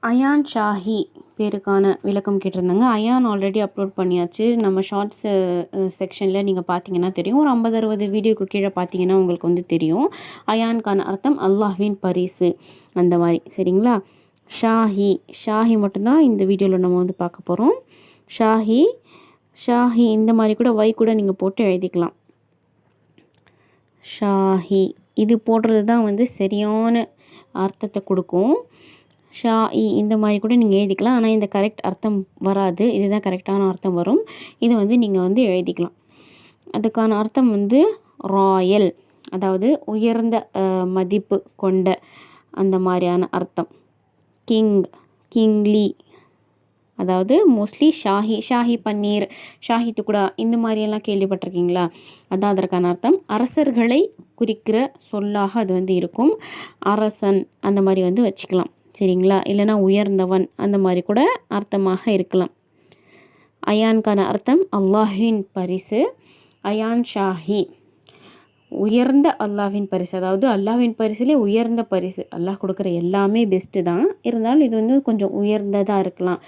Ion Shahi பேருக்கான விளக்கம் கேட்டிருந்தாங்க. அயான் ஆல்ரெடி அப்லோட் பண்ணியாச்சு. நம்ம ஷார்ட்ஸ் செக்ஷனில் நீங்கள் பார்த்தீங்கன்னா தெரியும். ஒரு 50-60 வீடியோக்கு கீழே பார்த்தீங்கன்னா உங்களுக்கு வந்து தெரியும். அயானுக்கான அர்த்தம் அல்லாஹ்வின் பரிசு அந்த மாதிரி. சரிங்களா? ஷாஹி ஷாஹி மட்டும்தான் இந்த வீடியோவில் நம்ம வந்து பார்க்க போகிறோம். ஷாஹி ஷாஹி இந்த மாதிரி கூட கூட நீங்கள் போட்டு எழுதிக்கலாம். ஷாஹி இது போடுறது தான் வந்து சரியான அர்த்தத்தை கொடுக்கும். இந்த மாதிரி கூட நீங்கள் எழுதிக்கலாம். ஆனால் இந்த கரெக்ட் அர்த்தம் வராது. இதுதான் கரெக்டான அர்த்தம் வரும். இது வந்து நீங்கள் வந்து எழுதிக்கலாம். அதுக்கான அர்த்தம் வந்து ராயல், அதாவது உயர்ந்த மதிப்பு கொண்ட அந்த மாதிரியான அர்த்தம். கிங்லி, அதாவது மோஸ்ட்லி ஷாஹி பன்னீர், ஷாஹி துக்குடா இந்த மாதிரியெல்லாம் கேள்விப்பட்டிருக்கீங்களா? அதான் அதற்கான அர்த்தம். அரசர்களை குறிக்கிற சொல்லாக அது வந்து இருக்கும். அரசன் அந்த மாதிரி வந்து வச்சுக்கலாம். சரிங்களா? இல்லைனா உயர்ந்தவன் அந்த மாதிரி கூட அர்த்தமாக இருக்கலாம். அயானுக்கான அர்த்தம் அல்லாஹ்வின் பரிசு. அயான் ஷாஹி உயர்ந்த அல்லாஹ்வின் பரிசு, அதாவது அல்லாஹ்வின் பரிசுலே உயர்ந்த பரிசு. அல்லாஹ் கொடுக்குற எல்லாமே பெஸ்ட்டு தான், இருந்தாலும் இது வந்து கொஞ்சம் உயர்ந்ததாக இருக்கலாம்.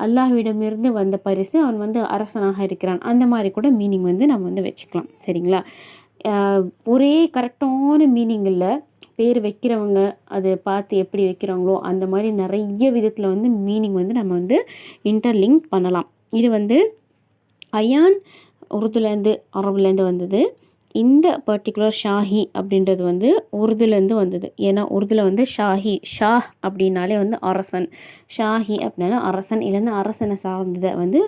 அல்லாஹ்விடமிருந்து வந்த பரிசு, அவன் வந்து அரசனாக இருக்கிறான், அந்த மாதிரி கூட மீனிங் வந்து நம்ம வந்து வச்சுக்கலாம். சரிங்களா? ஒரே கரெக்டான மீனிங் இல்லை. பேர் வைக்கிறவங்க அதை பார்த்து எப்படி வைக்கிறாங்களோ அந்த மாதிரி நிறைய விதத்தில் வந்து மீனிங் வந்து நம்ம வந்து இன்டர்லிங்க் பண்ணலாம். இது வந்து அயான் உருதுலேருந்து அரபுலேருந்து வந்தது. இந்த பர்டிகுலர் ஷாஹி அப்படின்றது வந்து உருதுலேருந்து வந்தது. ஏன்னா உருதுல வந்து ஷாஹ் அப்படின்னாலே வந்து அரசன். ஷாஹி அப்படின்னா அரசன், இல்லைன்னா அரசனை சார்ந்ததை வந்து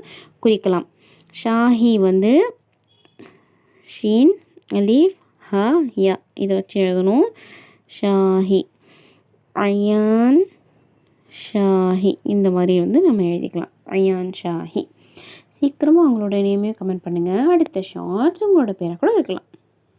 குறிக்கலாம். ஷாஹி வந்து ஷீன் அலீஃப் ஹா யா இதை வச்சு எழுதணும். ஷாஹி, அயான் ஷாஹி இந்த மாதிரி வந்து நம்ம எழுதிக்கலாம். அயான் ஷாஹி. சீக்கிரமாக உங்களோட நேமையும் கமெண்ட் பண்ணுங்கள். அடுத்த ஷார்ட்ஸ் உங்களோட பேரை கூட இருக்கலாம்.